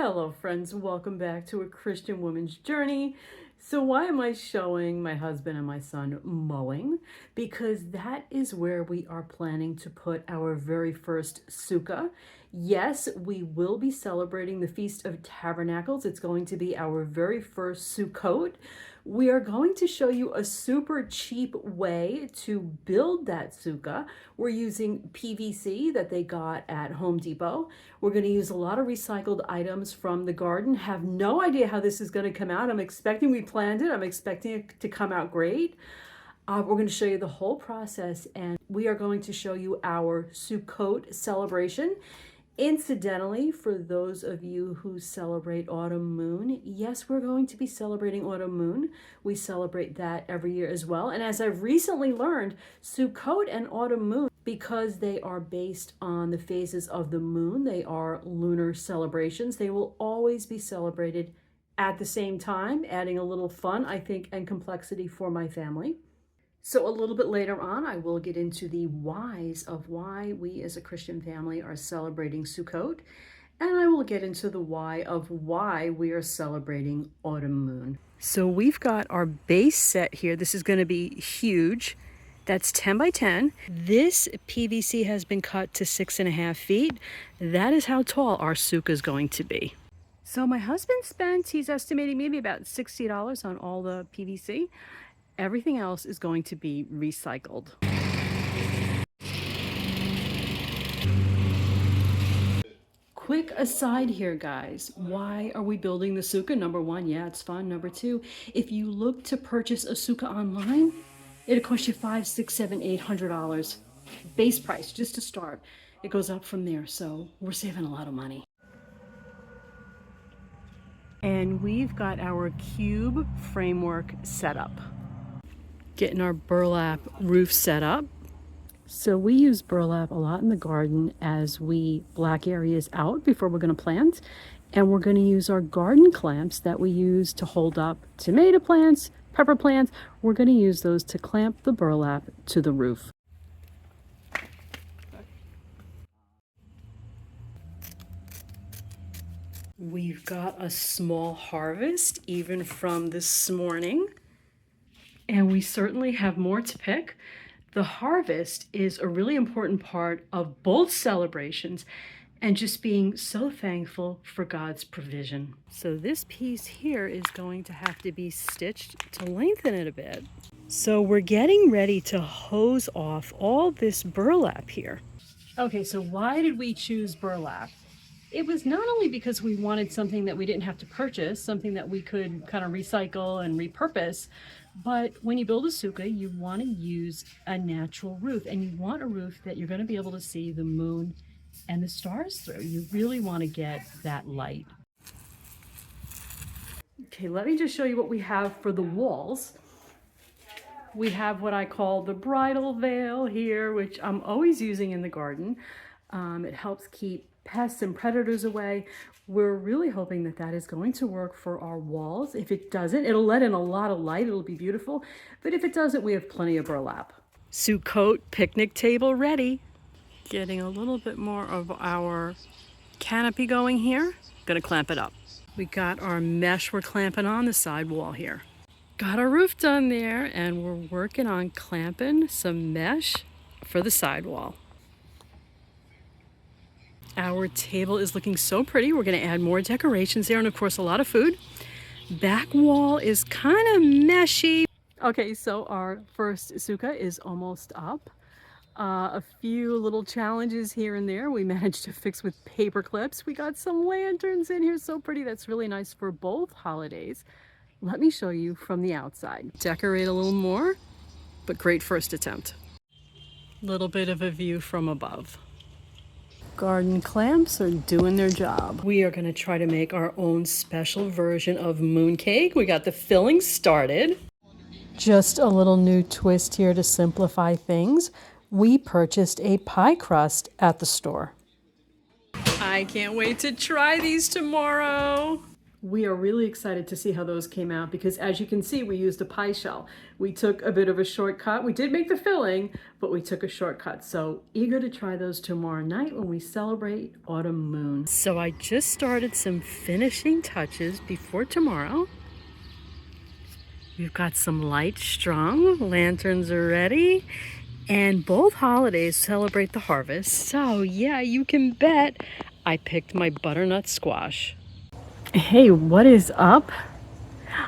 Hello friends, welcome back to A Christian Woman's Journey. So why am I showing my husband and my son mowing? Because that is where we are planning to put our very first Sukkah. Yes, we will be celebrating the Feast of Tabernacles. It's going to be our very first Sukkot. We are going to show you a super cheap way to build that sukkah. We're using PVC that they got at Home Depot. We're going to use a lot of recycled items from the garden. Have no idea how this is going to come out. We planned it. I'm expecting it to come out great. We're going to show you the whole process, and we are going to show you our Sukkot celebration. Incidentally, for those of you who celebrate Autumn Moon, yes, we're going to be celebrating Autumn Moon. We celebrate that every year as well. And as I've recently learned, Sukkot and Autumn Moon, because they are based on the phases of the moon, they are lunar celebrations. They will always be celebrated at the same time, adding a little fun, I think, and complexity for my family. So a little bit later on, I will get into the whys of why we as a Christian family are celebrating Sukkot, and I will get into the why of why we are celebrating Autumn Moon. So we've got our base set here. This is going to be huge. That's 10 by 10. This PVC has been cut to 6.5 feet. That is how tall our sukkah is going to be. So my husband he's estimating maybe about $60 on all the PVC. Everything else is going to be recycled. Quick aside here, guys. Why are we building the sukkah? Number one, yeah, it's fun. Number two, if you look to purchase a sukkah online, it'll cost you $500, $600, $700, $800. Base price, just to start. It goes up from there, so we're saving a lot of money. And we've got our cube framework set up. Getting our burlap roof set up. So we use burlap a lot in the garden as we black areas out before we're going to plant. And we're going to use our garden clamps that we use to hold up tomato plants, pepper plants. We're going to use those to clamp the burlap to the roof. We've got a small harvest even from this morning. And we certainly have more to pick. The harvest is a really important part of both celebrations and just being so thankful for God's provision. So this piece here is going to have to be stitched to lengthen it a bit. So we're getting ready to hose off all this burlap here. Okay, so why did we choose burlap? It was not only because we wanted something that we didn't have to purchase, something that we could kind of recycle and repurpose, but when you build a sukkah, you want to use a natural roof, and you want a roof that you're going to be able to see the moon and the stars through. You really want to get that light. Okay, let me just show you what we have for the walls. We have what I call the bridal veil here, which I'm always using in the garden. It helps keep pests and predators away. We're really hoping that that is going to work for our walls. If it doesn't, it'll let in a lot of light. It'll be beautiful. But if it doesn't, we have plenty of burlap. Sukkot picnic table ready. Getting a little bit more of our canopy going here. Gonna clamp it up. We got our mesh we're clamping on the side wall here. Got our roof done there, and we're working on clamping some mesh for the sidewall. Our table is looking so pretty. We're going to add more decorations there, and of course a lot of food. Back wall is kind of meshy. Okay, so our first sukkah is almost up. A few little challenges here and there we managed to fix with paper clips. We got some lanterns in here, so pretty. That's really nice for both holidays. Let me show you from the outside. Decorate a little more, but great first attempt. Little bit of a view from above. Garden clamps are doing their job. We are going to try to make our own special version of mooncake. We got the filling started. Just a little new twist here to simplify things. We purchased a pie crust at the store. I can't wait to try these tomorrow. We are really excited to see how those came out because, as you can see, we used a pie shell. We took a bit of a shortcut. We did make the filling, but we took a shortcut. So eager to try those tomorrow night when we celebrate Autumn Moon. So I just started some finishing touches before tomorrow. We've got some light strung, lanterns are ready, and both holidays celebrate the harvest. So yeah, you can bet I picked my butternut squash. Hey, what is up?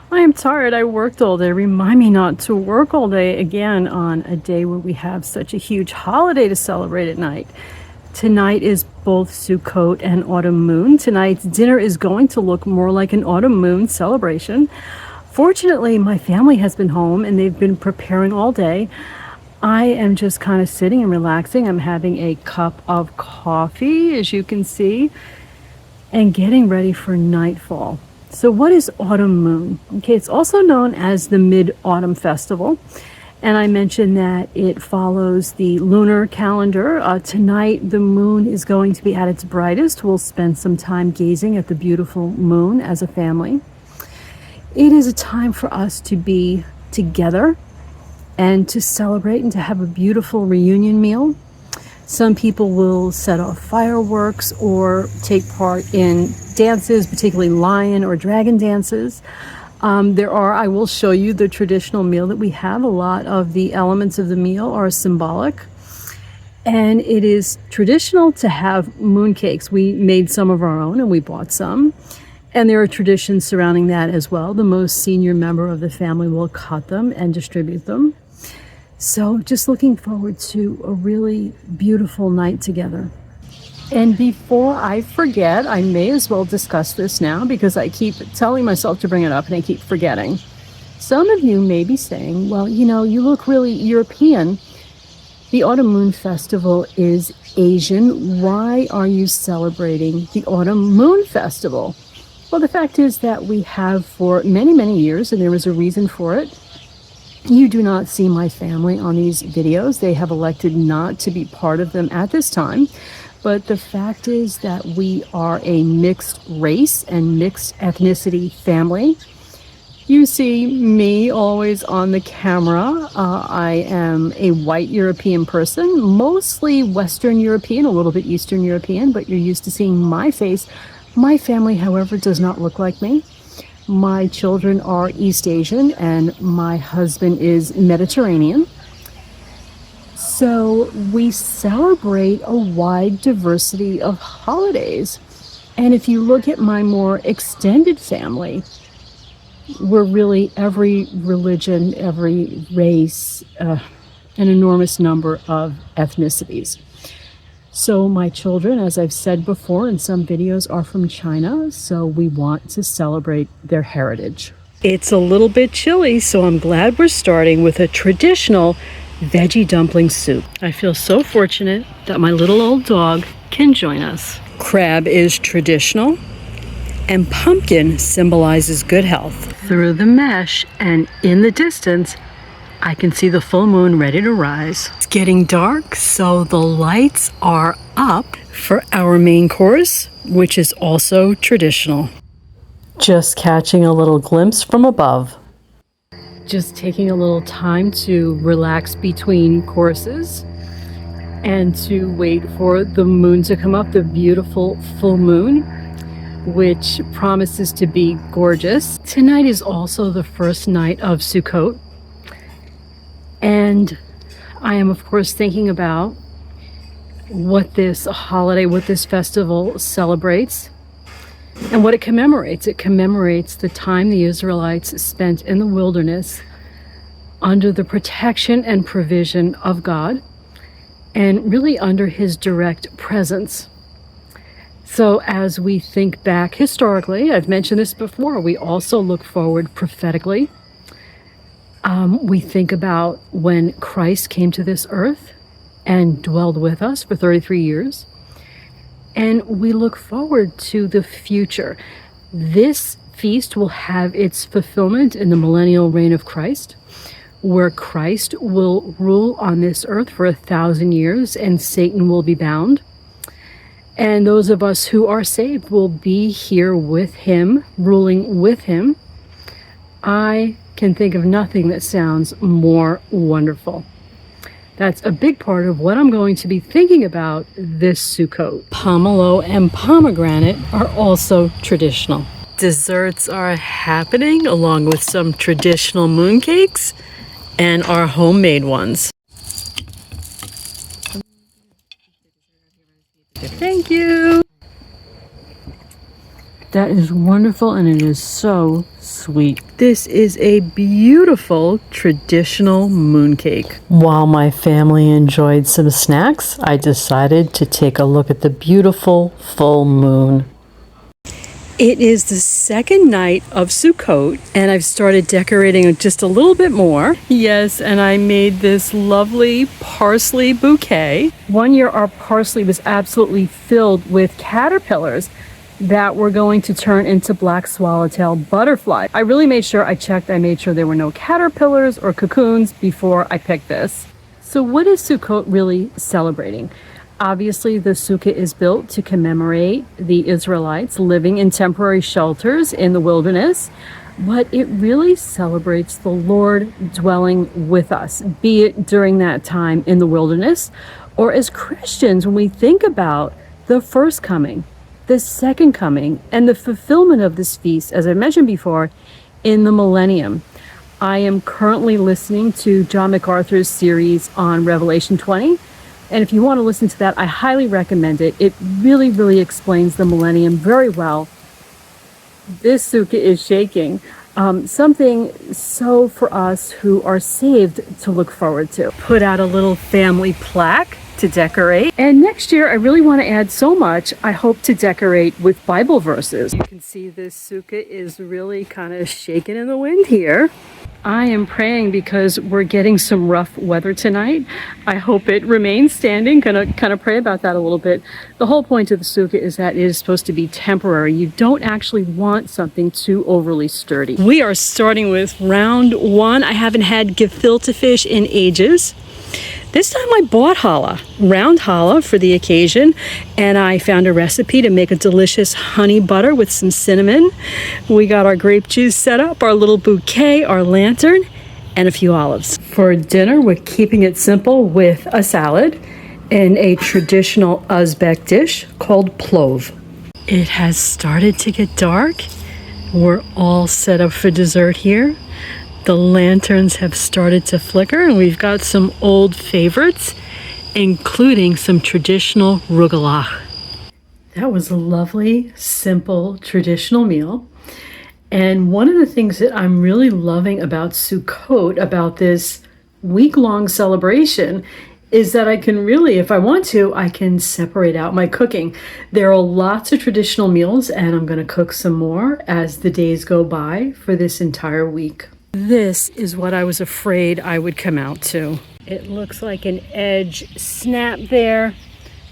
I am tired. I worked all day. Remind me not to work all day again on a day where we have such a huge holiday to celebrate at night. Tonight is both Sukkot and Autumn Moon. Tonight's dinner is going to look more like an Autumn Moon celebration. Fortunately, my family has been home and they've been preparing all day. I am just kind of sitting and relaxing. I'm having a cup of coffee, as you can see, and getting ready for nightfall. So what is Autumn Moon? Okay, it's also known as the Mid-Autumn Festival. And I mentioned that it follows the lunar calendar. Tonight, the moon is going to be at its brightest. We'll spend some time gazing at the beautiful moon as a family. It is a time for us to be together and to celebrate and to have a beautiful reunion meal. Some people will set off fireworks or take part in dances, particularly lion or dragon dances. I will show you the traditional meal that we have. A lot of the elements of the meal are symbolic. And it is traditional to have mooncakes. We made some of our own and we bought some. And there are traditions surrounding that as well. The most senior member of the family will cut them and distribute them. So just looking forward to a really beautiful night together. And before I forget, I may as well discuss this now because I keep telling myself to bring it up and I keep forgetting. Some of you may be saying, well, you look really European. The Autumn Moon Festival is Asian. Why are you celebrating the Autumn Moon Festival? Well, the fact is that we have for many, many years, and there is a reason for it. You do not see my family on these videos. They have elected not to be part of them at this time. But the fact is that we are a mixed race and mixed ethnicity family. You see me always on the camera. I am a white European person, mostly Western European, a little bit Eastern European, but you're used to seeing my face. My family, however, does not look like me. My children are East Asian and my husband is Mediterranean. So we celebrate a wide diversity of holidays. And if you look at my more extended family, we're really every religion, every race, an enormous number of ethnicities. So my children, as I've said before in some videos, are from China, so we want to celebrate their heritage. It's a little bit chilly, so I'm glad we're starting with a traditional veggie dumpling soup. I feel so fortunate that my little old dog can join us. Crab is traditional, and pumpkin symbolizes good health. Through the mesh and in the distance, I can see the full moon ready to rise. It's getting dark, so the lights are up for our main course, which is also traditional. Just catching a little glimpse from above. Just taking a little time to relax between courses and to wait for the moon to come up, the beautiful full moon, which promises to be gorgeous. Tonight is also the first night of Sukkot. And I am, of course, thinking about what this holiday, what this festival celebrates and what it commemorates. It commemorates the time the Israelites spent in the wilderness under the protection and provision of God and really under his direct presence. So as we think back historically, I've mentioned this before, we also look forward prophetically. We think about when Christ came to this earth and dwelled with us for 33 years. And we look forward to the future. This feast will have its fulfillment in the millennial reign of Christ, where Christ will rule on this earth for 1,000 years and Satan will be bound. And those of us who are saved will be here with him, ruling with him. I can think of nothing that sounds more wonderful. That's a big part of what I'm going to be thinking about this Sukkot. Pomelo and pomegranate are also traditional. Desserts are happening along with some traditional mooncakes and our homemade ones. Thank you. That is wonderful, and it is so sweet. This is a beautiful traditional mooncake. While my family enjoyed some snacks, I decided to take a look at the beautiful full moon. It is the second night of Sukkot, and I've started decorating just a little bit more. Yes, and I made this lovely parsley bouquet. One year our parsley was absolutely filled with caterpillars that were going to turn into black swallowtail butterfly. I really made sure I made sure there were no caterpillars or cocoons before I picked this. So what is Sukkot really celebrating? Obviously, the Sukkah is built to commemorate the Israelites living in temporary shelters in the wilderness, but it really celebrates the Lord dwelling with us, be it during that time in the wilderness, or as Christians, when we think about the first coming, the second coming, and the fulfillment of this feast, as I mentioned before, in the Millennium. I am currently listening to John MacArthur's series on Revelation 20. And if you want to listen to that, I highly recommend it. It really, really explains the Millennium very well. This Sukkah is shaking. Something so for us who are saved to look forward to. Put out a little family plaque to decorate. And next year, I really want to add so much. I hope to decorate with Bible verses. You can see this Sukkah is really kind of shaking in the wind here. I am praying because we're getting some rough weather tonight. I hope it remains standing. Gonna kind of pray about that a little bit. The whole point of the Sukkah is that it is supposed to be temporary. You don't actually want something too overly sturdy. We are starting with round one. I haven't had gefilte fish in ages. This time I bought challah, round challah for the occasion, and I found a recipe to make a delicious honey butter with some cinnamon. We got our grape juice set up, our little bouquet, our lantern, and a few olives. For dinner, we're keeping it simple with a salad and a traditional Uzbek dish called plov. It has started to get dark. We're all set up for dessert here. The lanterns have started to flicker, and we've got some old favorites, including some traditional rugelach. That was a lovely, simple, traditional meal. And one of the things that I'm really loving about Sukkot, about this week-long celebration, is that I can really, if I want to, I can separate out my cooking. There are lots of traditional meals, and I'm going to cook some more as the days go by for this entire week. This is what I was afraid I would come out to. It looks like an edge snap there.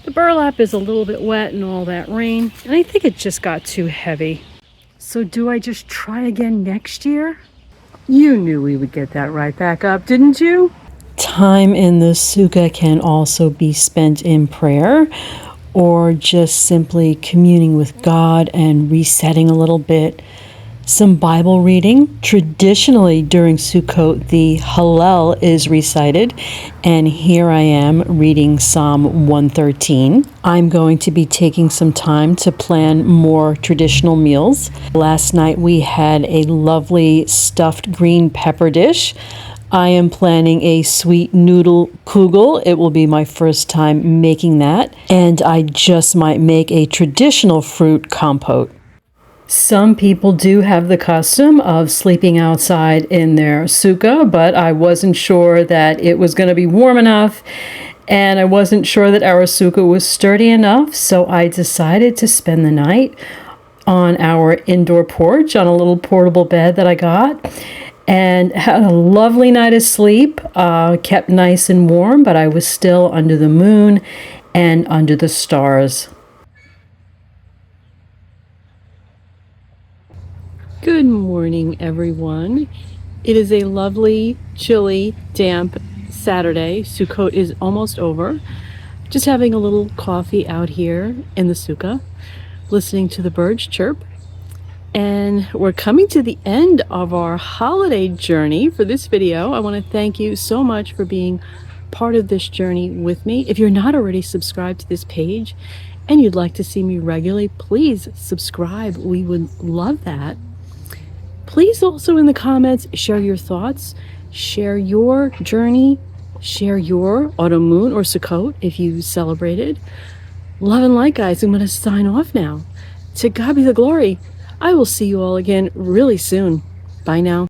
The burlap is a little bit wet and all that rain, and I think it just got too heavy. So do I just try again next year? You knew we would get that right back up, didn't you? Time in the Sukkah can also be spent in prayer or just simply communing with God and resetting a little bit. Some Bible reading. Traditionally during Sukkot, the Hallel is recited, and here I am reading Psalm 113. I'm going to be taking some time to plan more traditional meals. Last night we had a lovely stuffed green pepper dish. I am planning a sweet noodle kugel. It will be my first time making that, and I just might make a traditional fruit compote. Some people do have the custom of sleeping outside in their sukkah, but I wasn't sure that it was going to be warm enough, and I wasn't sure that our sukkah was sturdy enough, so I decided to spend the night on our indoor porch on a little portable bed that I got, and had a lovely night of sleep, kept nice and warm, but I was still under the moon and under the stars. Good morning, everyone. It is a lovely, chilly, damp Saturday. Sukkot is almost over. Just having a little coffee out here in the Sukkah, listening to the birds chirp. And we're coming to the end of our holiday journey for this video. I want to thank you so much for being part of this journey with me. If you're not already subscribed to this page and you'd like to see me regularly, please subscribe. We would love that. Please also in the comments share your thoughts, share your journey, share your autumn moon or Sukkot if you celebrated. Love and light, guys. I'm going to sign off now. To God be the glory. I will see you all again really soon. Bye now.